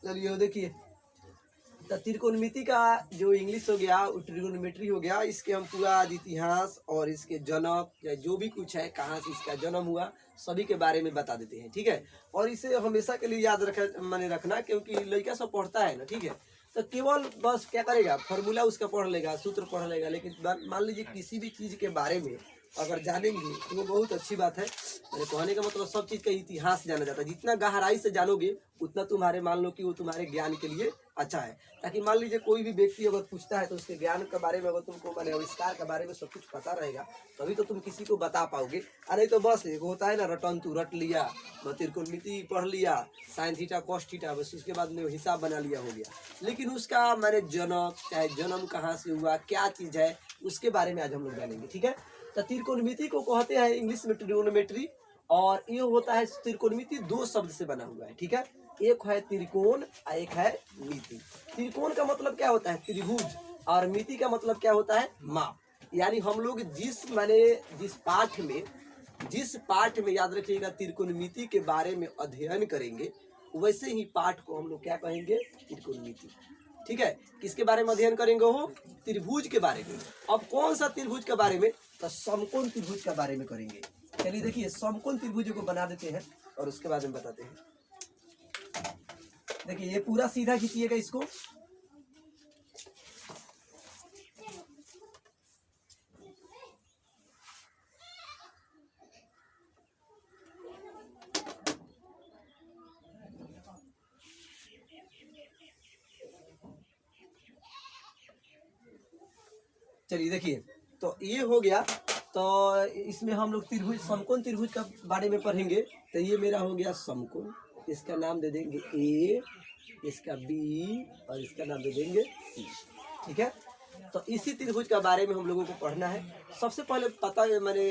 चलिए देखिए, तो त्रिकोणमिति का जो इंग्लिश हो गया वो ट्रिगोनोमेट्री हो गया। इसके हम पूरा इतिहास और इसके जनक या जो भी कुछ है, कहाँ से इसका जन्म हुआ, सभी के बारे में बता देते हैं। ठीक है, और इसे हमेशा के लिए याद माने रखना, क्योंकि लड़का सब पढ़ता है ना। ठीक है, तो केवल बस क्या करेगा, फॉर्मूला उसका पढ़ लेगा, सूत्र पढ़ लेगा, लेकिन मान लीजिए किसी भी चीज़ के बारे में अगर जानेंगे तो वो बहुत अच्छी बात है। मेरे कहने का मतलब सब चीज़ का इतिहास जाना जाता है। जितना गहराई से जानोगे उतना तुम्हारे, मान लो कि वो तुम्हारे ज्ञान के लिए अच्छा है। ताकि मान लीजिए कोई भी व्यक्ति अगर पूछता है तो उसके ज्ञान के बारे में, अगर तुमको माने आविष्कार के बारे में सब कुछ पता रहेगा तभी तो तुम किसी को बता पाओगे। अरे तो बस एक होता है ना, रटन तू रट लिया, त्रिकोणमिति पढ़ लिया, साइन थीटा कॉस थीटा, बस उसके बाद में हिसाब बना लिया, हो गया। लेकिन उसका माने जनक, चाहे जन्म कहाँ से हुआ, क्या चीज़ है, उसके बारे में आज हम लोग जानेंगे। ठीक है, तो त्रिकोणमिति को कहते हैं इंग्लिश में ट्रिगोनोमेट्री, और ये होता है, त्रिकोणमिति दो शब्द से बना हुआ है। ठीक है, एक है त्रिकोण और एक है मिति। त्रिकोण का मतलब क्या होता है, त्रिभुज, और मिति का मतलब क्या होता है, माप। यानी हम लोग जिस पाठ में याद रखिएगा त्रिकोणमिति के बारे में अध्ययन करेंगे, वैसे ही पाठ को हम लोग क्या कहेंगे, त्रिकोणमिति। ठीक है, किसके बारे में अध्ययन करेंगे, हो त्रिभुज के बारे में। अब कौन सा त्रिभुज के बारे में, तो समकोण त्रिभुज के बारे में करेंगे। चलिए देखिए, समकोण त्रिभुज को बना देते हैं और उसके बारे में बताते हैं। देखिए ये पूरा सीधा खींचिएगा इसको, चलिए देखिए, तो ये हो गया। तो इसमें हम लोग त्रिभुज, समकोण त्रिभुज का बारे में पढ़ेंगे। तो ये मेरा हो गया समकोण, इसका नाम दे देंगे ए, इसका बी, और इसका नाम दे देंगे सी। ठीक है, तो इसी त्रिभुज का बारे में हम लोगों को पढ़ना है। सबसे पहले पता मैंने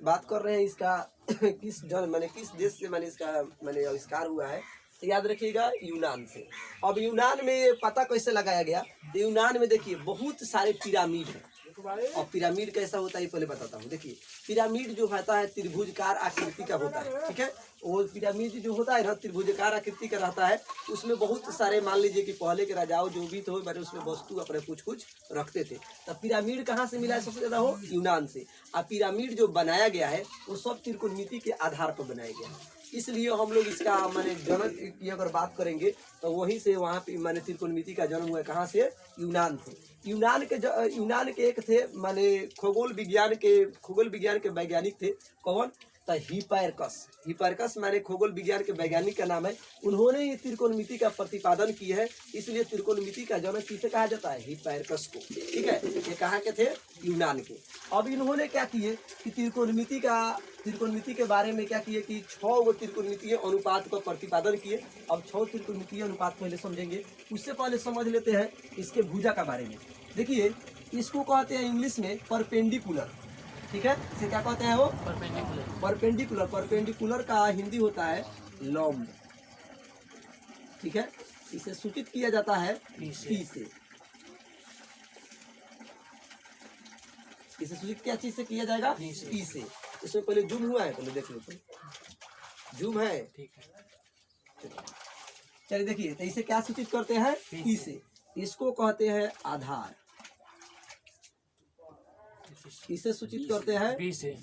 बात कर रहे हैं इसका किस देश से इसका आविष्कार हुआ है, तो याद रखिएगा यूनान से। अब यूनान में पता कैसे लगाया गया, तो यूनान में देखिए बहुत सारे पिरामिड हैं। और पिरामिड कैसा होता है ये पहले बताता हूँ। देखिए पिरामिड जो होता है त्रिभुजकार आकृति का होता है। ठीक है, वो पिरामिड जो होता है ना त्रिभुजकार आकृति का रहता है। उसमें बहुत सारे, मान लीजिए कि पहले के राजाओं जो भी थे मैंने उसमें वस्तु अपने कुछ रखते थे। तो पिरामिड कहाँ से मिला है सबसे ज्यादा, हो यूनान से। और पिरामिड जो बनाया गया है वो सब त्रिकोणमिति के आधार पर बनाया गया है। इसलिए हम लोग इसका जनक की अगर बात करेंगे तो वहीं से, वहाँ पे त्रिकोणमिति का जन्म हुआ है। कहाँ से, यूनान से। यूनान के एक थे खगोल विज्ञान के वैज्ञानिक थे। कौन, तो हिपार्कस खगोल विज्ञान के वैज्ञानिक का नाम है। उन्होंने ये त्रिकोणमिति का प्रतिपादन किया है, इसलिए त्रिकोणमिति का जनक किसे कहा जाता है, हिपार्कस को। ठीक है, ये कहाँ के थे, यूनान के। अब इन्होंने क्या किए कि त्रिकोणमिति के बारे में क्या किए कि 6 त्रिकोणमितीय अनुपात का प्रतिपादन किए। अब 6 त्रिकोणमितीय अनुपात पहले समझेंगे, उससे पहले समझ लेते हैं इसके भुजा का बारे में। देखिए इसको कहते हैं इंग्लिश में परपेंडिकुलर। ठीक है, इसे क्या कहते हैं, वो परपेंडिकुलर का हिंदी होता है लंब। ठीक है, इसे सूचित किया जाता है पी से। इसे सूचित क्या चीज से किया जाएगा, पी से। इसमें पहले जूम हुआ है, पहले देख लो, जूम है। ठीक है, चलिए देखिए, तो इसे क्या सूचित करते हैं, पी से। इसको कहते हैं आधार, इसे सूचित करते हैं बी से।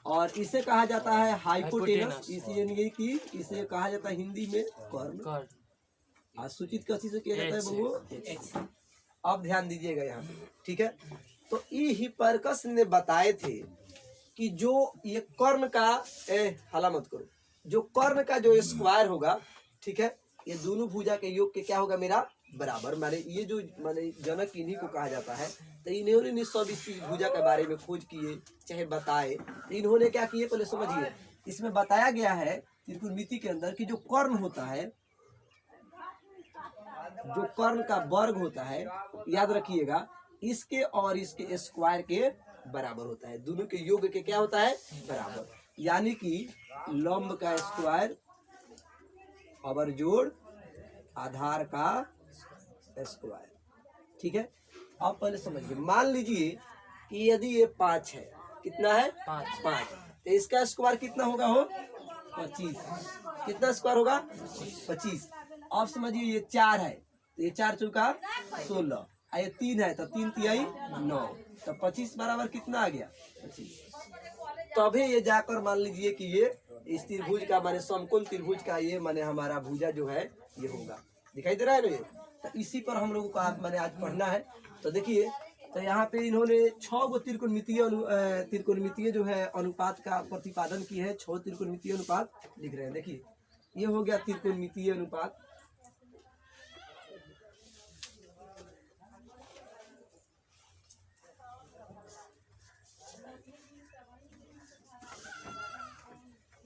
और इसे कहा जाता है हाइपोटेनस। इसे कहा जाता है हिंदी में कर्ण। और सूचित किसी से किया जाता है बबू। अब ध्यान दीजिएगा यहाँ पे। ठीक है, तो ये हिपार्कस ने बताए थे कि जो ये कर्ण का हला मत करो, जो कर्ण का जो स्क्वायर होगा, ठीक है, ये दोनों भुजा के योग के क्या होगा, मेरा बराबर। ये जो जनक इन्हीं को कहा जाता है। तो इन्होंने सब इस भुजा के बारे में खोज किए, चाहे बताए। तो इन्होंने क्या किए, पहले समझिए। इसमें बताया गया है त्रिकोणमिति के अंदर कि जो कर्ण होता है, जो कर्ण का वर्ग होता है, याद रखिएगा इसके और इसके स्क्वायर के बराबर होता है। दोनों के योग के क्या होता है, बराबर। यानी कि लंब का स्क्वायर और जोड़ आधार का स्क्वायर। ठीक है, अब पहले समझिए। मान लीजिए कि यदि ये 5 है, कितना है, 5, तो इसका स्क्वायर कितना होगा, हो 25। कितना स्क्वायर होगा, 25। अब समझिए ये 4 है तो ये 4 चौका 16, और ये 3 है तो 3 तिहाई 9, तो 25 बराबर कितना आ गया 25। तभी ये जाकर मान लीजिए कि ये इस त्रिभुज का माने समकोण त्रिभुज का ये माने हमारा भुजा जो है ये होगा। दिखाई दे रहा है ना ये, तो इसी पर हम लोगों को आज माने आज पढ़ना है। तो देखिए तो यहाँ पे इन्होंने 6 गो त्रिकोणमितीय जो है अनुपात का प्रतिपादन की है। 6 त्रिकोणमितीय अनुपात लिख रहे हैं। देखिए ये हो गया त्रिकोणमितीय अनुपात।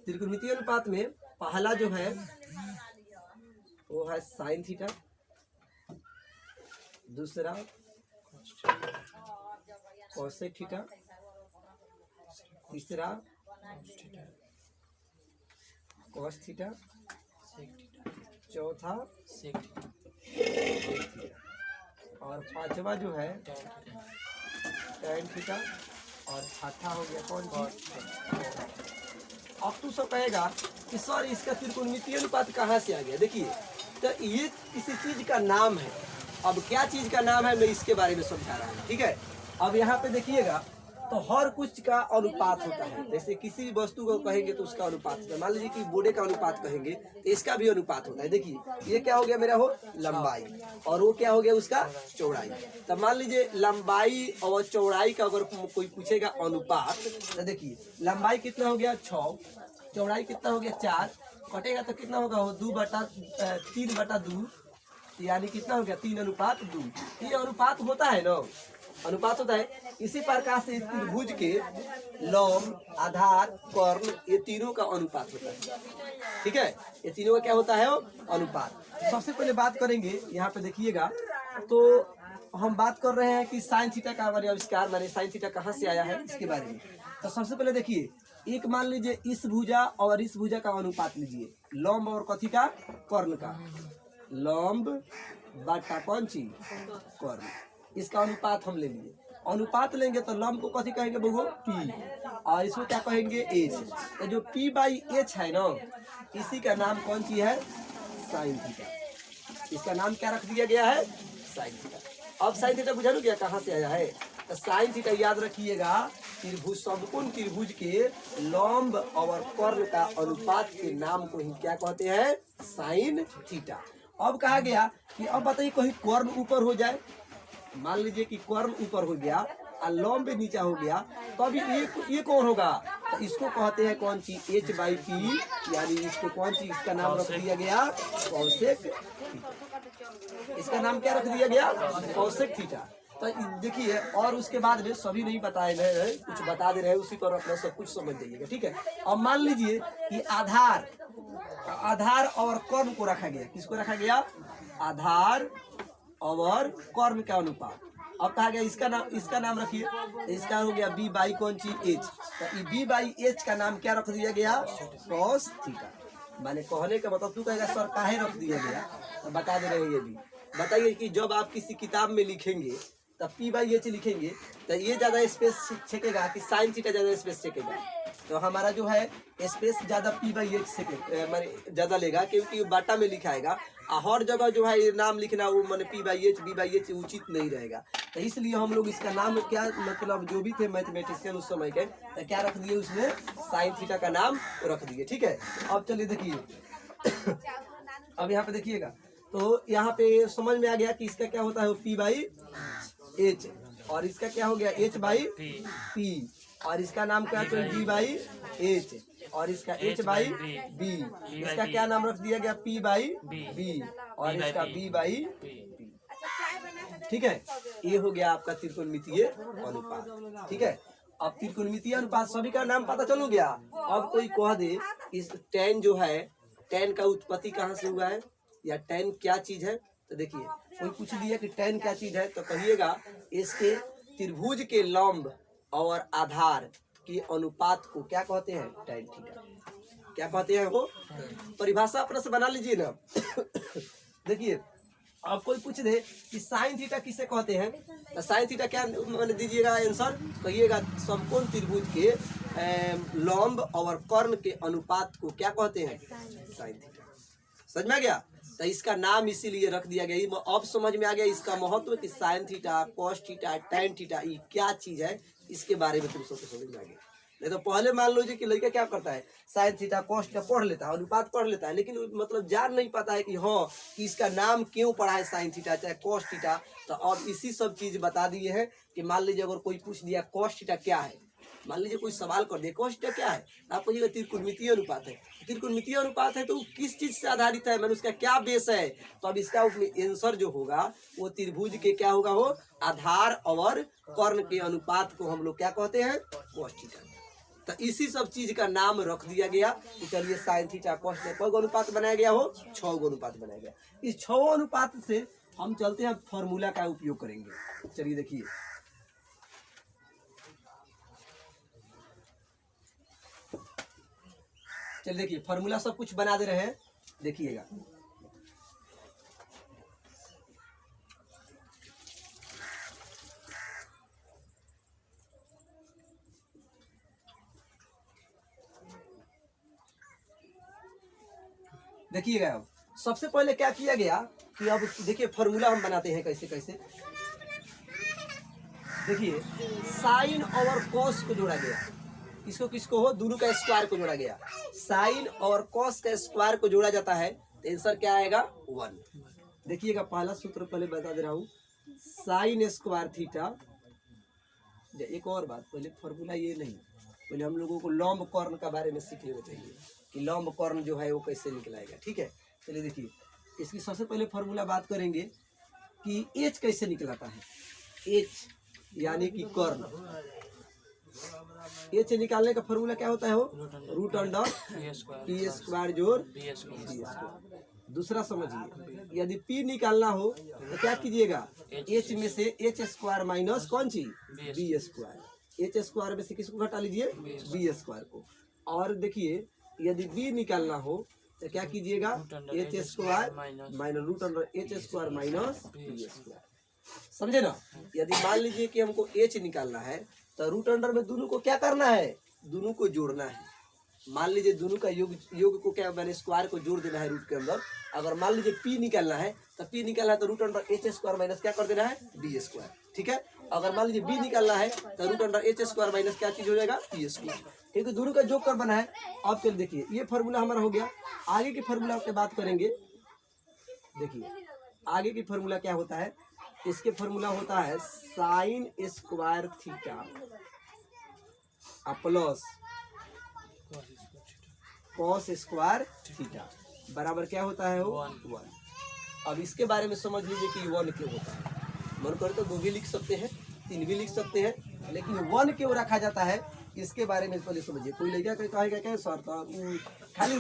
त्रिकोणमितीय अनुपात में पहला जो है वो है साइन थीटा, दूसरा कोसेक थीटा, तीसरा कोस थीटा, चौथा सेक थीटा, और पांचवा जो है टैन थीटा, और छठा हो गया कौन सा। अब तू सब कहेगा कि सर इसका त्रिकोणमितीय अनुपात कहाँ से आ गया। देखिए तो ये किसी चीज का नाम है। अब क्या चीज का नाम है मैं इसके बारे में समझा रहा हूँ, ठीक है। अब यहाँ पे देखिएगा तो हर कुछ का अनुपात होता है। जैसे किसी भी वस्तु को कहेंगे तो उसका अनुपात होता है। मान लीजिए कि बोडे का अनुपात कहेंगे तो इसका भी अनुपात होता है। देखिए ये क्या हो गया मेरा हो लंबाई, और वो क्या हो गया उसका चौड़ाई। तो मान लीजिए लंबाई और चौड़ाई का अगर कोई पूछेगा अनुपात, तो देखिए लंबाई कितना हो गया 6, चौड़ाई कितना हो गया 4, कटेगा तो कितना होगा वो 3/2, यानी कितना हो गया 3:2। ये अनुपात होता है ना, अनुपात होता है। इसी प्रकार से त्रिभुज के लंब, आधार, कर्ण ये तीनों का अनुपात होता है, ठीक है। ये तीनों का क्या होता है अनुपात। सबसे पहले बात करेंगे यहाँ पे देखिएगा तो हम बात कर रहे हैं कि साइन थीटा का हमारे आविष्कार माने साइन थीटा कहाँ से आया है इसके बारे में। तो सबसे पहले देखिए एक मान लीजिए इस भुजा और इस भुजा का अनुपात लीजिए, लंब और कथी का कर्ण का, लंब बटा कौन चीज कर्ण, इसका अनुपात हम ले लिए। अनुपात लेंगे तो लंब को कथी कहेंगे बगो पी, और इसको क्या कहेंगे एच। तो जो पी बाई एच है ना इसी का नाम कौन सी है साइन थीटा। इसका नाम क्या रख दिया गया है साइन थीटा। अब साइन थीटा बुझा लो क्या कहाँ से आया है। तो साइन थीटा याद रखिएगा त्रिभुज समकोण त्रिभुज के लंब और कर्ण का अनुपात के नाम को ही क्या कहते हैं साइन थीटा। अब कहा गया कि अब बताइए कहीं कर्ण ऊपर हो जाए, मान लीजिए कि कर्ण ऊपर हो गया और लंब नीचा हो गया तो अभी ये कौन होगा। तो इसको कहते हैं कौन सी h/p, यानी इसको कौन सी इसका नाम रख दिया गया कोसेक थीटा। इसका नाम क्या रख दिया गया कोसेक थीटा। तो देखिए और उसके बाद में सभी नहीं बताए गए, कुछ बता दे रहे हैं, उसी पर अपना सब कुछ समझ जाइएगा, ठीक है। अब मान लीजिए कि आधार और कर्ण को रखा गया। किसको रखा गया आधार और कर्ण का अनुपात। अब कहा गया इसका नाम रखिए, इसका हो गया b बाई कौन सी h। तो b बाई h का नाम क्या रख दिया गया cos थीटा। माने कहने का मतलब तू कहेगा सर काहे रख दिया गया, तो बता दे रहे हैं ये भी। बताइए कि जब आप किसी किताब में लिखेंगे तब p बाई h लिखेंगे तो ये ज्यादा स्पेस छेकेगा कि साइन थीटा ज्यादा स्पेस छेकेगा। तो हमारा जो है स्पेस ज्यादा p बाई h से ज्यादा लेगा क्योंकि बाटा में लिखाएगा। हर जगह जो है ये नाम लिखना वो मैंने p बाई h उचित नहीं रहेगा। तो इसलिए हम लोग इसका नाम क्या मतलब जो भी थे मैथमेटिशियन उस समय के तो क्या रख दिए उसमें साइन थीटा का नाम रख दिए, ठीक है। अब चलिए देखिए अब यहाँ पे देखिएगा तो यहाँ पे समझ में आ गया कि इसका क्या होता है p बाई h, और इसका क्या हो गया h बाई p, और इसका नाम क्या है b बाई h, और इसका h बाई b, इसका क्या नाम रख दिया गया p बाई b, और इसका b बाई b, ठीक है। ये हो गया आपका त्रिकोणमितीय अनुपात, ठीक है। अब त्रिकोणमितीय अनुपात सभी का नाम पता चल गया। अब कोई कह दे इस tan जो है tan का उत्पत्ति कहाँ से हुआ है या tan क्या चीज है। तो देखिए कोई पूछ दिया कि tan क्या चीज है तो कहिएगा इसके त्रिभुज के लंब और आधार के अनुपात को क्या कहते हैं tan थीटा। क्या कहते हैं वो परिभाषा अपने से बना लीजिए ना। देखिए अब कोई पूछ दे कि साइन थीटा किसे कहते हैं तो साइन थीटा क्या मैंने दीजिएगा आंसर, कहिएगा समकोण त्रिभुज के लंब और कर्ण के अनुपात को क्या कहते हैं साइन थीटा। समझ में आ गया। तो इसका नाम इसीलिए रख दिया गया। अब समझ में आ गया इसका महत्व कि sine theta, cos theta, tan theta ये क्या चीज है, इसके बारे में तुम सबको समझ में आ गया। नहीं तो पहले मान लो कि लड़का क्या करता है, साइन थीटा कॉस थीटा पढ़ लेता है, अनुपात पढ़ लेता है, लेकिन मतलब जान नहीं पाता है कि हाँ कि इसका नाम क्यों पढ़ा है साइन थीटा चाहे कॉस थीटा। तो अब इसी सब चीज बता दिए हैं कि मान लीजिए अगर कोई पूछ दिया कॉस थीटा क्या है, मान लीजिए कोई सवाल कर दे कॉस थीटा क्या है, आप कहिएगा त्रिकोणमितीय अनुपात है। त्रिकोणमितीय अनुपात है तो वो किस चीज से आधारित है, मैंने उसका क्या बेस है। तो अब इसका आंसर जो होगा वो त्रिभुज के क्या होगा, वो आधार और कर्ण के अनुपात को हम लोग क्या कहते हैं, कॉस थीटा। तो इसी सब चीज का नाम रख दिया गया। तो चलिए साइन थीटा कॉस थीटा कई अनुपात बनाया गया हो, 6 अनुपात बनाया गया। इस 6 अनुपात से हम चलते हैं फॉर्मूला का उपयोग करेंगे। चलिए देखिए, चलिए देखिए फॉर्मूला सब कुछ बना दे रहे हैं, देखिएगा। देखिएगा अब सबसे पहले क्या किया गया कि अब देखिए फॉर्मूला हम बनाते हैं कैसे कैसे। देखिए साइन और कॉस को जोड़ा गया, किसको किसको हो, दोनों का स्क्वायर को जोड़ा गया। साइन और कॉस का स्क्वायर को जोड़ा जाता है तो आंसर क्या आएगा, 1। देखिएगा पहला सूत्र पहले बता दे रहा हूँ, साइन स्क्वायर थीटा। एक और बात, पहले फॉर्मूला ये नहीं, पहले हम लोगों को लंब कर्ण का बारे में सीख लेना चाहिए कि लंब कर्ण जो है वो कैसे निकलाएगा। ठीक है, चलिए देखिए इसकी सबसे पहले फॉर्मूला बात करेंगे कि एच कैसे निकलाता है। एच यानी कि कर्ण, एच निकालने का फॉर्मूला क्या होता है, वो रूट अंडर टी स्क्वायर जोड़ बी स्क्वायर। दूसरा समझिए, यदि पी निकालना हो तो क्या कीजिएगा, एच में से एच स्क्वायर माइनस कौन सी, बी स्क्वायर। एच स्क्वायर में से किसको घटा लीजिए, बी स्क्वायर को। और देखिए यदि बी निकालना हो तो क्या कीजिएगा, H square minus root under H square minus B square. समझे ना। यदि मान लीजिए कि हमको एच निकालना है तो रूट अंडर में दोनों को क्या करना है, दोनों को जोड़ना है। मान लीजिए दोनों का योग को क्या मैंने स्क्वायर को जोड़ देना है रूट के अंदर। अगर मान लीजिए पी निकालना है तो पी निकालना है तो root under H square minus क्या कर देना है, बी स्क्वायर। ठीक है, अगर मान लीजिए बी निकालना है तो root under H square minus क्या चीज हो जाएगा, पी स्क्वायर। ठीक है, दोनों का जोड़ कर बना है। अब चल देखिए ये फार्मूला हमारा हो गया। आगे की फार्मूला की बात करेंगे। देखिए आगे की फार्मूला क्या होता है, इसके फार्मूला होता है sine square theta plus cos square theta बराबर क्या होता है, वो 1। अब इसके बारे में समझ लीजिए कि 1 क्यों होता है। मन करे तो 2 भी लिख सकते हैं, 3 भी लिख सकते हैं, लेकिन 1 क्यों रखा जाता है इसके बारे में पहले समझिए। कोई लड़का कहेगा क्या सर तो खाली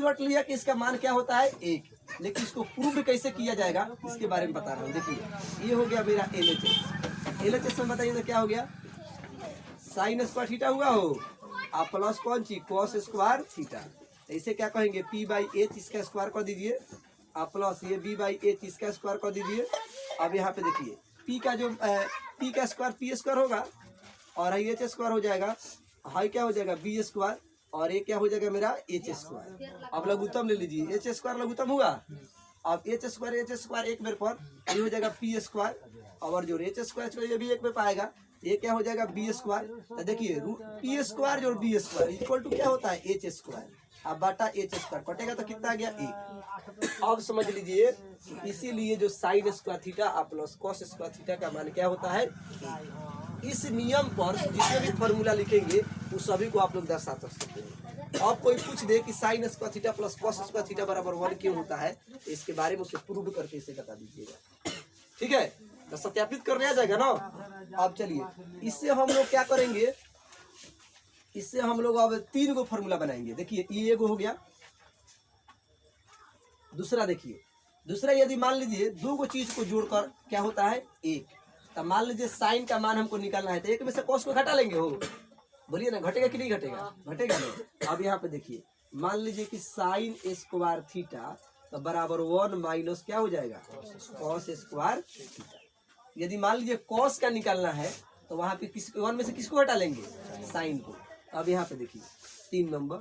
रट लिया कि इसका मान क्या होता है 1, लेकिन इसको प्रूव कैसे किया जाएगा इसके बारे में बता रहा हूँ। देखिए ये हो गया मेरा LHS में बताइए तो क्या हो गया, साइन स्क्वायर थीटा हुआ हो आप प्लस कौन सी कॉस स्क्वायर थीटा। इसे क्या कहेंगे, पी बाई एच इसका स्क्वायर कर दीजिए आप प्लस ये बी बाई एच इसका स्क्वायर कर दीजिए। अब यहाँ पे देखिए पी का जो पी का स्क्वायर पी स्क्वायर होगा और एच स्क्वायर हो जाएगा, हाई क्या हो जाएगा बी स्क्वायर और ये क्या हो जाएगा मेरा एच स्क्वायर। अब लघुत्तम ले लीजिए, एच स्क्वायर लघुत्तम हुआ। अब एच स्क्वायर एक मेरे पर ये हो जाएगा पी स्क्वायर और जो एच स्क्वायर ये भी एक में पाएगा, ये क्या हो जाएगा बी स्क्वायर। तो देखिए पी स्क्वायर जो बी स्क्वायर इक्वल टू क्या होता है एच स्क्वायर। अब बाटा एच स्क्वायर कटेगा तो कितना आ गया 1। अब समझ लीजिए इसीलिए जो sine square theta plus cos square theta का मान क्या होता है 1। इस नियम पर जितने भी फॉर्मूला लिखेंगे उस सभी को आप लोग दर्शा सकते हैं। अब कोई पूछ दे कि sine square theta plus cos square theta बराबर 1 क्यों होता है, तो इसके बारे में उसे प्रूव करके इसे बता दीजिएगा। ठीक है, तो सत्यापित करने आ जाएगा ना। अब चलिए इससे हम लोग क्या करेंगे, इससे हम लोग अब 3 गो फॉर्मूला बनाएंगे। देखिए ये एगो हो गया। दूसरा देखिए, दूसरा यदि मान लीजिए 2 गो चीज को जोड़कर क्या होता है 1, तो मान लीजिए साइन का मान हमको निकालना है तो 1 में से कॉस को घटा लेंगे, हो बोलिए ना घटेगा कि नहीं घटेगा, घटेगा ना। अब यहाँ पे देखिए मान लीजिए कि साइन स्क्वायर थीटा तो बराबर 1 माइनस क्या हो जाएगा कॉस स्क्वायर थीटा। यदि मान लीजिए कॉस का निकालना है तो वहां पे 1 में से किसको हटा लेंगे, साइन को। अब यहाँ पे देखिए 3 नंबर,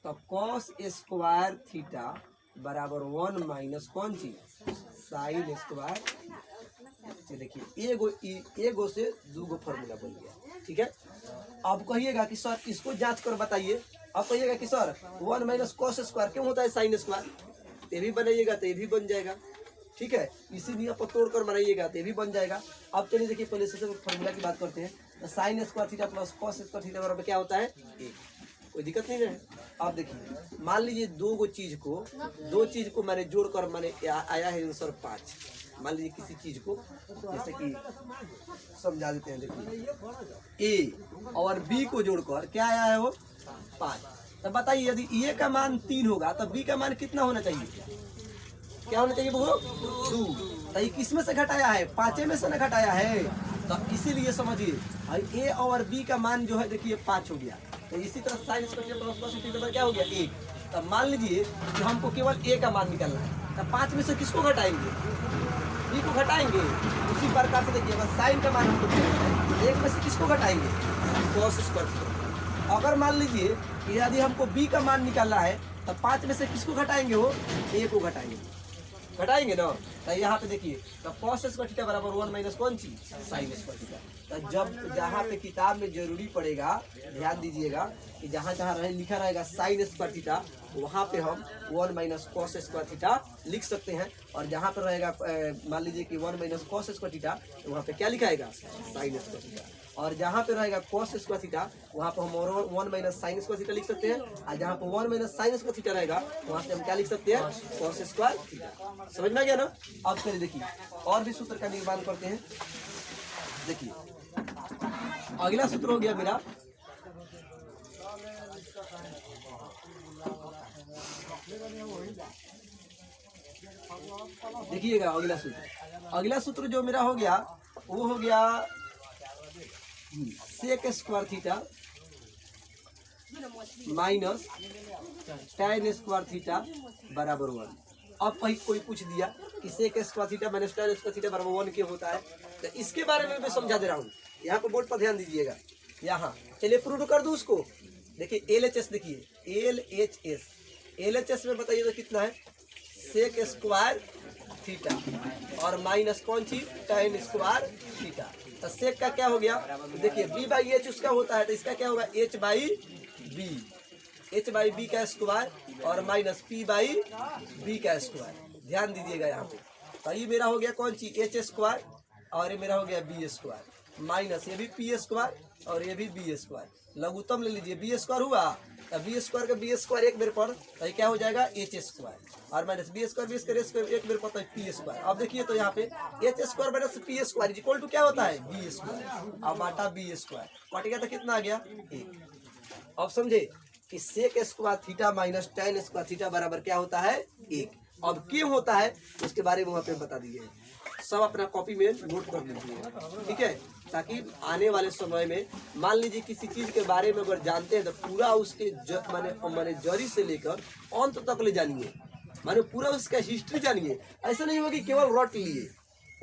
तो कॉस स्क्वायर थीटा बराबर 1 माइनस कौन चीज साइन स्क्वायर। देखिए एगो से दूगो फॉर्मूला बन गया। ठीक है, अब कहिएगा कि सर इसको जांच कर बताइए। अब कहिएगा कि सर 1 माइनस कॉस स्क्वायर क्यों होता है साइन स्क्वायर, ये भी बनाइएगा तो ये भी बन जाएगा। ठीक है, इसी नियम को तोड़ कर बनाइएगा तो ये भी बन जाएगा। अब चलिए देखिए पहले से फॉर्मूला की बात करते हैं। तो sine square theta plus cos square theta बराबर क्या होता है 1, कोई दिक्कत नहीं है। अब देखिए मान लीजिए दो चीज को मैंने जोड़कर मैंने आया है आंसर 5। मान लीजिए किसी चीज को जैसे कि समझा देते हैं। देखिए ए और बी को जोड़कर क्या आया है वो 5। तो बताइए यदि ए का मान 3 होगा तो बी का मान कितना होना चाहिए, क्या होना चाहिए वो 2। तो ये किस में से घटाया है 5 में से न घटाया है। तो इसीलिए समझिए ए और बी का मान जो है देखिए 5 हो गया। तो इसी तरह साइन स्क्वायर क्या हो गया 1। तो मान लीजिए कि हमको केवल ए का मान निकालना है तो 5 में से किसको घटाएंगे, बी को घटाएंगे। उसी प्रकार से देखिए अगर साइन का मान हमको 1 में से किसको घटाएंगे कॉस स्क्वायर। अगर मान लीजिए कि यदि हमको बी का मान निकालना है तो 5 में से किसको घटाएंगे वो ए को घटाएंगे ना। तो यहाँ पे देखिए तो कॉस स्क्वायर थीटा बराबर 1 माइनस कौन चीज साइन स्क्वायर थीटा। तो जब जहाँ पे किताब में जरूरी पड़ेगा ध्यान दीजिएगा कि जहाँ जहाँ लिखा रहेगा साइन स्क्वायर थीटा वहाँ पे हम 1 माइनस कॉस स्क्वायर थीटा लिख सकते हैं। और जहाँ पर रहेगा मान लीजिए कि 1 माइनस कॉस स्क्वायर थीटा तो वहाँ पे क्या लिखाएगा साइन स्क्वायर थीटा। और जहाँ पे रहेगा कॉस स्क्वायर थीटा वहाँ पे हम और 1 माइनस साइन स्क्वायर थीटा लिख सकते हैं। और जहाँ पे 1 माइनस साइन स्क्वायर थीटा रहेगा वहाँ से हम क्या लिख सकते हैं कॉस स्क्वायर थीटा। समझ में आ गया ना। अब चलिए देखिए और भी सूत्र का निर्माण करते हैं। देखिए अगला सूत्र हो गया मेरा देखिएगा अगला सूत्र जो मेरा हो गया वो हो गया sec square theta minus tan square theta बराबर 1। अब कोई पूछ दिया कि sec square theta minus tan square theta बराबर 1 क्यों होता है, तो इसके बारे में मैं समझा दे रहा हूँ। यहाँ पे बोर्ड पर ध्यान दीजिएगा। यहाँ चलिए प्रूव कर दूँ उसको। देखिए LHS देखिए LHS में बताइए तो कितना है सेक स्क्वायर थीटा और माइनस कौन सी tan स्क्वायर थीटा। तो सेक का क्या हो गया देखिए b बाई एच उसका होता है तो इसका क्या होगा h बाई बी का स्क्वायर और माइनस p बाई बी का स्क्वायर। ध्यान दीजिएगा यहाँ पे। तो ये मेरा हो गया कौन सी h स्क्वायर और ये मेरा हो गया बी स्क्वायर माइनस ये भी पी स्क्वायर और ये भी बी स्क्वायर। लघुत्तम ले लीजिए बी स्क्वायर हुआ तो बी स्क्वायर का बी स्क्वायर एक मेरे पर तो क्या हो जाएगा एच स्क्वायर और माइनस बी स्क्वायर एक मेरे पर तो पी स्क्वायर। अब देखिए तो यहाँ पे H square minus P square equal to क्या होता है बी स्क्वायर। अब आटा बी स्क्वायर कट गया तो कितना आ गया 1। अब समझे कि sec square theta minus tan square theta बराबर क्या होता है 1। अब क्यों होता है उसके बारे में वहाँ पे बता दीजिए। सब अपना कॉपी में नोट कर लीजिए ठीक है, ताकि आने वाले समय में मान लीजिए किसी चीज के बारे में अगर जानते हैं तो पूरा उसके माने जड़ी से लेकर अंत तक ले जानिए, माने पूरा उसका हिस्ट्री जानिए। ऐसा नहीं होगा कि केवल रट लिए,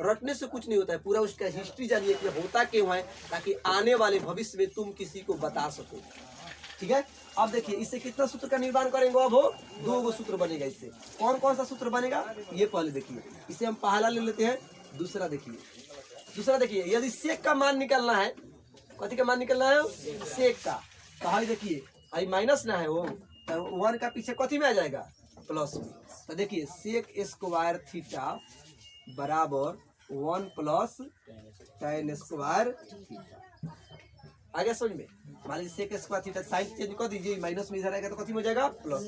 रटने से कुछ नहीं होता है। पूरा उसका हिस्ट्री जानिए कि होता क्यों है ताकि आने वाले भविष्य में तुम किसी को बता सको। ठीक है, अब देखिए इससे कितना सूत्र का निर्माण करेंगे। अब 2 सूत्र बनेगा। इससे कौन कौन सा सूत्र बनेगा ये पहले देखिए। इसे हम पहला ले लेते हैं। दूसरा देखिए यदि सेक का मान निकालना है, कथी का मान निकालना है सेक का, तो हाई देखिए आई माइनस ना है वो तो 1 का पीछे कथी में आ जाएगा प्लस में। तो देखिए सेक स्क्वायर थीटा बराबर 1 प्लस tan स्क्वायर थीटा। आ गया समझ में। मान लीजिए sec square theta sign change कर दीजिए माइनस में इधर आएगा तो कथी हो जाएगा प्लस।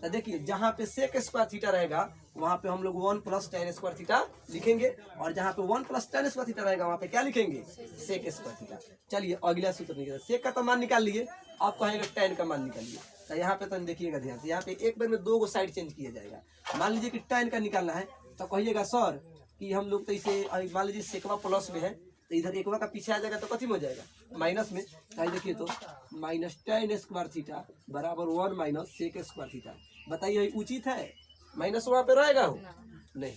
तो देखिए जहाँ पे सेक स्क्वायर थीटा रहेगा वहाँ पे हम लोग 1 प्लस tan स्क्वायर थीटा लिखेंगे और जहाँ पे 1 प्लस tan स्क्वायर थीटा रहेगा वहाँ पे क्या लिखेंगे सेक स्क्वायर थीटा। चलिए अगला सूत्र निकालिए। सेक का तो मान निकाल लिए, आप कहेंगे tan का मान निकालिए। तो यहाँ पे तो देखिएगा ध्यान से, यहाँ पे एक बार में 2 साइड चेंज किया जाएगा। मान लीजिए कि tan का निकालना है तो कहिएगा सर कि हम लोग तो इसे मान लीजिए सेकवा प्लस में है तो इधर एकवा का पीछे आ जाएगा तो कथी में हो जाएगा माइनस में। तो देखिए तो माइनस tan स्क्वायर थीटा बराबर 1 माइनस सेक स्क्वायर थीटा। बताइए उचित है माइनस वहाँ पे रहेगा हो नहीं।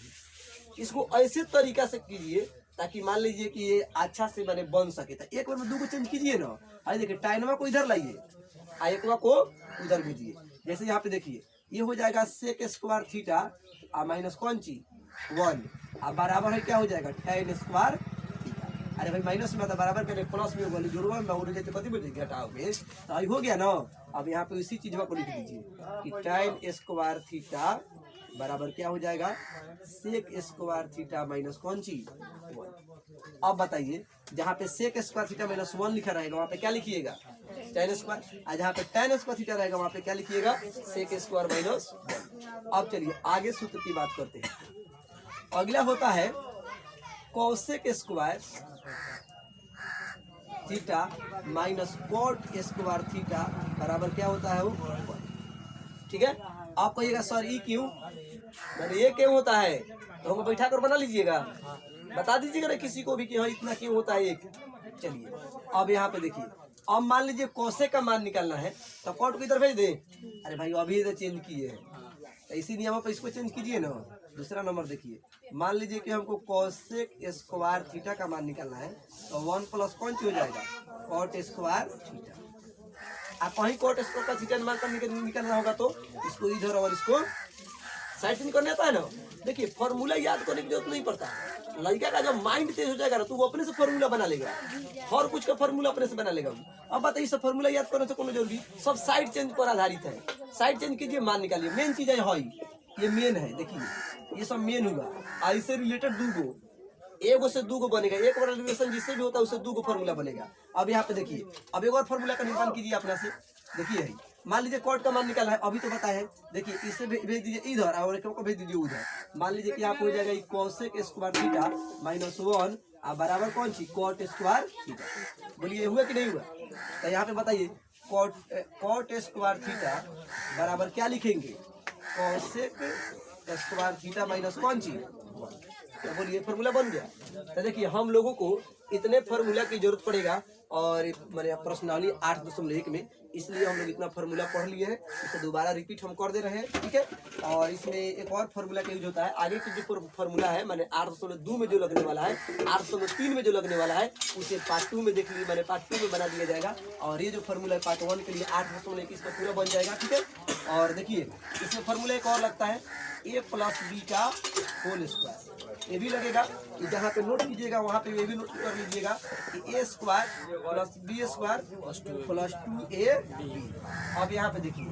इसको ऐसे तरीका से कीजिए ताकि मान लीजिए कि ये अच्छा से मैंने बन सके। तो एक बार में 2 चेंज कीजिए ना। आई देखिए टाइनवा को इधर लाइए एकवा को उधर भेजिए। जैसे यहाँ पे देखिए ये हो जाएगा सेक स्क्वायर थीटा और माइनस कौन चीज 1 और बराबर है क्या हो जाएगा tan स्क्वायर थीटा। अरे भाई माइनस में था बराबर करने प्लस में होगा जोड़वा में उड़ जाते कति बचे घटाओगे तो अभी हो गया ना। अब यहाँ पे इसी चीज को लिख दीजिए कि tan स्क्वायर थीटा बराबर क्या हो जाएगा सेक स्क्वायर थीटा माइनस कौन चीज 1। अब बताइए जहाँ पे सेक स्क्वायर थीटा माइनस 1 लिखा रहेगा वहाँ पे क्या लिखिएगा tan स्क्वायर, और जहाँ पे tan स्क्वायर थीटा रहेगा वहाँ पे क्या लिखिएगा सेक स्क्वायर माइनस 1। अब चलिए आगे सूत्र की बात करते हैं। अगला होता है cosec square theta minus cot square theta बराबर क्या होता है वो 1। ठीक है, आप कहिएगा सर ये क्यों, मैंने ये क्यों होता है तो हमको बैठा कर बना लीजिएगा, बता दीजिएगा ना किसी को भी कि हाँ इतना क्यों होता है एक। चलिए अब यहाँ पे देखिए, अब मान लीजिए कोसेक का मान निकालना है तो कॉट को इधर भेज दे। अरे भाई अभी इधर चेंज किए हैं तो इसी नियम पर इसको चेंज कीजिए ना। दूसरा नंबर देखिए, मान लीजिए कि हमको कोसेक स्क्वायर थीटा का मान निकालना है तो 1 प्लस कौन सी हो जाएगा कॉट स्क्वायर थीटा। आप कहीं कॉट स्क्वायर का थीटा मान कर निकालना होगा तो इसको इधर और इसको साइड में करने आता है ना। देखिए फॉर्मूला याद करने की जरूरत नहीं पड़ता, लड़का का जब माइंड तेज हो जाएगा ना तो वो अपने से फॉर्मूला बना लेगा, हर कुछ का फॉर्मूला अपने से बना लेगा। अब बताइए सब फॉर्मूला याद करने से कोनो जरूरी, सब साइड चेंज पर आधारित है। साइड चेंज कीजिए मान निकालिए, मेन चीज है ये मेन है। देखिए ये सब मेन हुआ, इससे रिलेटेड दूगो एगो से दूगो बनेगा, एक बार रिलेशन जिससे भी होता है उससे दूगो फॉर्मूला बनेगा। अब यहाँ पे देखिए, अब एक और फॉर्मूला का निर्माण कीजिए अपना से। देखिए मान लीजिए कॉट का मान निकाला है अभी तो पता है, देखिए इसे भेज दीजिए इधर और एक को भेज दीजिए उधर। मान लीजिए कि यहाँ पे हो जाएगा कोसेक स्क्वायर थीटा माइनस 1 और बराबर कौन सी कॉट स्क्वायर थीटा। बोलिए हुआ कि नहीं हुआ, तो यहाँ पे बताइए कॉट स्क्वायर थीटा बराबर क्या लिखेंगे कोसेक स्क्वायर थीटा माइनस कौन सी 1। तो बोलिए फॉर्मूला बन गया। तो देखिए हम लोगों को इतने फार्मूला की जरूरत पड़ेगा और मैंने प्रश्नावली 8.1 में, इसलिए हम लोग इतना फार्मूला पढ़ लिए हैं, इसे दोबारा रिपीट हम कर दे रहे हैं। ठीक है, और इसमें एक और फार्मूला का यूज होता है, आगे की जो फार्मूला है मैंने 8.2 में जो लगने वाला है, 8.3 में जो लगने वाला है उसे पार्ट 2 में देख लीजिए, मैंने पार्ट 2 में बना दिया जाएगा। और ये जो फार्मूला है पार्ट 1 के लिए 8.1 इसका पूरा बन जाएगा। ठीक है, और देखिए इसमें फार्मूला एक और लगता है a प्लस बी का होल स्क्वायर, ये भी लगेगा। जहाँ पे नोट कीजिएगा वहाँ पे ये भी नोट कर लीजिएगा कि A square plus B square plus 2ab। अब यहाँ पे देखिए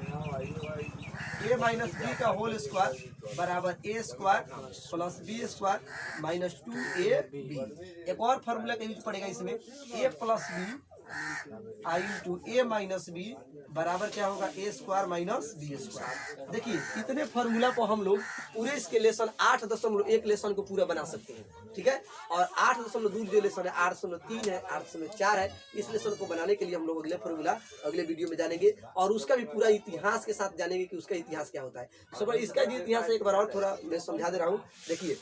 a माइनस बी का होल स्क्वायर बराबर A square plus B square minus 2ab। एक और फार्मूला का यूज पड़ेगा इसमें, a plus B I into A minus B बराबर क्या होगा A square minus B square. देखिए इतने फार्मूला को हम लोग पूरे इसके लेसन 8.1 लेसन को पूरा बना सकते हैं। ठीक है, और 8.2 जो लेसन है 8.3 है 8.4 है, इस लेसन को बनाने के लिए हम लोग अगले फार्मूला अगले वीडियो में जानेंगे और उसका भी पूरा इतिहास के साथ जानेंगे कि उसका इतिहास क्या होता है। सब इसका जो इतिहास है एक बार और थोड़ा मैं समझा दे रहा हूँ। देखिए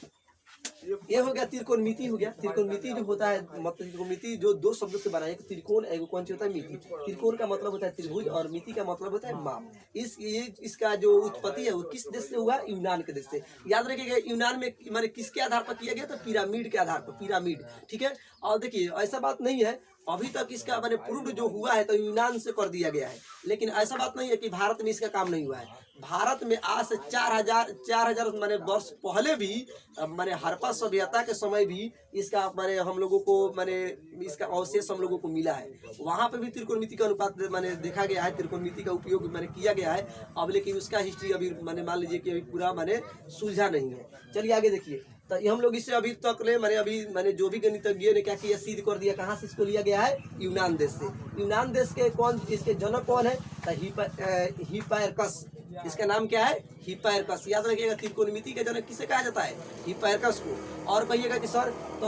ये हो गया त्रिकोणमिति हो गया। त्रिकोणमिति जो होता है मतलब त्रिकोणमिति जो दो शब्दों से बना है, त्रिकोण एगो कौन सी होता है मिति। त्रिकोण का मतलब होता है त्रिभुज और मिति का मतलब होता है माप। इसका जो उत्पत्ति है वो किस देश से हुआ, यूनान के देश से। याद रखिएगा यूनान में माने किसके आधार पर किया गया, तो पिरामिड के आधार पर, पिरामिड। ठीक है, और देखिए ऐसा बात नहीं है अभी तक इसका मैंने प्रूव जो हुआ है तो यूनान से कर दिया गया है, लेकिन ऐसा बात नहीं है कि भारत में इसका काम नहीं हुआ है। भारत में आज से 4000 माने वर्ष पहले भी माने हड़प्पा सभ्यता के समय भी इसका माने हम लोगों को माने इसका अवशेष हम लोगों को मिला है। वहाँ पे भी त्रिकोणमिति का अनुपात माने देखा गया है, त्रिकोणमिति का उपयोग माने किया गया है अब, लेकिन उसका हिस्ट्री अभी माने मान लीजिए कि अभी पूरा माने सुलझा नहीं है। चलिए आगे देखिए, तो हम लोग इससे अभी तक ले मैंने जो भी गणितज्ञ ने क्या किया सिद्ध कर दिया, कहाँ से इसको लिया गया है, यूनान देश से। यूनान देश के कौन, इसके जनक कौन है, तो हिप्पारकस। इसका नाम क्या है, हिप्पारकस। याद रखिएगा त्रिकोणमिति के जनक किसे कहा जाता है, हिप्पारकस को। और कहिएगा कि सर तो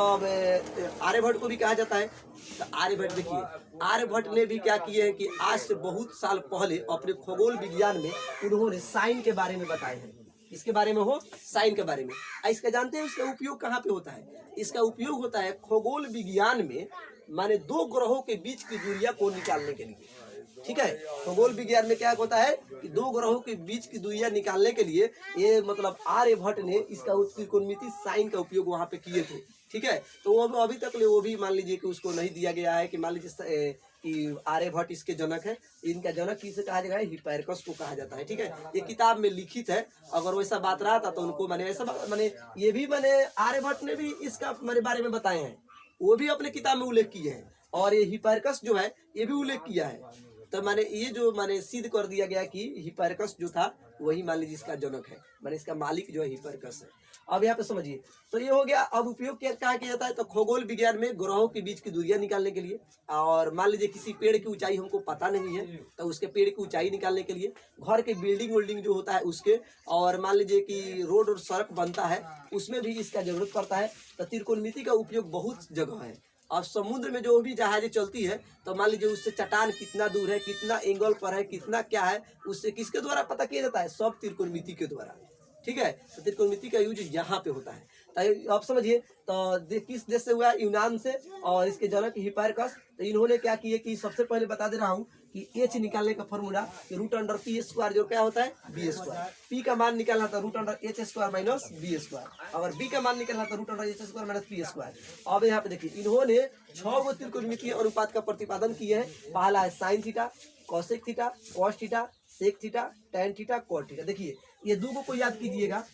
आर्यभट्ट को भी कहा जाता है, तो आर्यभट्ट देखिए आर्यभट्ट ने भी क्या किए हैं कि आज से बहुत साल पहले अपने खगोल विज्ञान में उन्होंने साइन के बारे में बताए हैं। इसके बारे में हो, साइन के बारे में। इसका जानते हैं इसका उपयोग कहाँ पे होता है, इसका उपयोग होता है खगोल विज्ञान में, माने दो ग्रहों के बीच की दूरियां को निकालने के लिए। ठीक है, खगोल विज्ञान में क्या होता है कि दो ग्रहों के बीच की दूरियां निकालने के लिए ये मतलब आर्यभट्ट ने इसका त्रिकोणमिति साइन का उपयोग वहां पे किए थे। ठीक है, तो वो अभी तक वो भी मान लीजिए कि उसको नहीं दिया गया है कि मान लीजिए कि आर्यभट्ट इसके जनक है। इनका जनक किसे कहा जाएगा? हिप्पैरकस को कहा जाता है। ठीक है, ये किताब में लिखित है। अगर वैसा बात रहा था तो उनको मैंने ऐसा मैंने ये भी मैंने आर्यभट्ट ने भी इसका मेरे बारे में बताए हैं, वो भी अपने किताब में उल्लेख किए हैं। और ये हिप्पैरकस जो है ये भी उल्लेख किया है। तो मैंने ये जो मैंने सिद्ध कर दिया गया कि हिप्पैरकस जो था वही मान लीजिए इसका जनक है, मैंने इसका मालिक जो है हिप्पैरकस है। अब यहाँ पे समझिए, तो ये हो गया। अब उपयोग क्या कहा किया जाता है? तो खगोल विज्ञान में ग्रहों के बीच की दूरियां निकालने के लिए, और मान लीजिए किसी पेड़ की ऊंचाई हमको पता नहीं है तो उसके पेड़ की ऊंचाई निकालने के लिए, घर के बिल्डिंग विल्डिंग जो होता है उसके, और मान लीजिए कि रोड और सड़क बनता है उसमें भी इसका जरूरत पड़ता है। तो त्रिकोणमिति का उपयोग बहुत जगह है। अब समुद्र में जो भी जहाजें चलती है तो मान लीजिए उससे चट्टान कितना दूर है, कितना एंगल पर है, कितना क्या है, उससे किसके द्वारा पता किया जाता है? सब त्रिकोणमिति के द्वारा। ठीक है, तो त्रिकोणमिति का यूज यहाँ पे होता है। तो आप समझिए, तो किस देश से हुआ? यूनान से, और इसके जनक हिप्पैरकस। तो इन्होंने क्या किए कि सबसे पहले बता दे रहा हूँ कि एच निकालने का formula root under P square जो क्या होता है? B square. पी का मान निकालना था root under H square minus B square, अगर बी का मान निकालना था root under H square minus P square. अब यहाँ पे देखिए, इन्होंने 6 गो त्रिकोणमितीय अनुपात का प्रतिपादन किए हैं। पहला है sine theta, cosec theta, cos theta, sec theta, tan theta, cot theta. देखिए ये दो को याद कीजिएगा,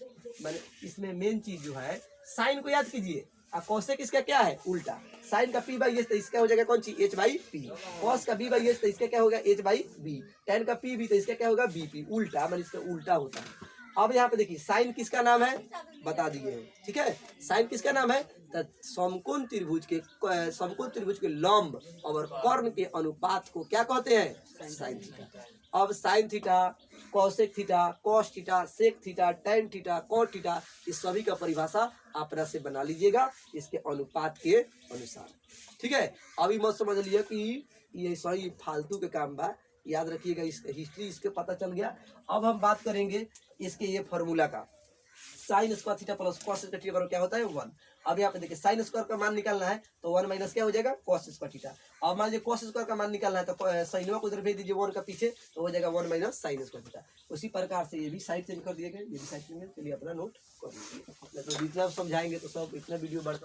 मैंने इसमें मेन चीज जो है साइन को याद कीजिए। कॉसेक इसका क्या है? उल्टा। साइन का पी बाई एच तो इसका हो जाएगा कौन सी? H by P. कॉस का बी बाई एच तो इसका क्या होगा? H by B. टैन का पी भी तो इसका क्या होगा? B P. उल्टा मतलब इसका उल्टा होता है। अब यहाँ पे देखिए साइन किसका नाम है? बता दिए। ठीक है, साइन किसका नाम है? समकोण त्रिभुज के लंब और कर्ण के अनुपात को क्या कहते हैं? Sine theta. अब sine theta, cosec theta, cos theta, sec theta, tan theta, cot theta, इस सभी का परिभाषा अपना से बना लीजिएगा इसके अनुपात के अनुसार। ठीक है, अभी मत समझ लिया कि ये सही फालतू के काम बा, याद रखिएगा। इस हिस्ट्री इसके पता चल गया। अब हम बात करेंगे इसके ये फॉर्मूला का। Sine square theta plus cos square theta बराबर क्या होता है? 1। अब यहाँ पे देखिए साइन स्क्वायर का मान निकालना है तो 1 माइनस क्या हो जाएगा? Cos square theta. अब मान लीजिए कॉस स्क्वायर का मान निकालना है तो साइनवा को इधर भेज दीजिए 1 का पीछे, तो हो जाएगा 1 माइनस साइन स्क्वायर थीटा। उसी प्रकार से ये भी साइड चेंज कर दिए गए, ये भी साइड चेंज, चलिए अपना नोट कर लीजिए। तो जितना समझाएंगे तो सब इतना वीडियो बढ़ता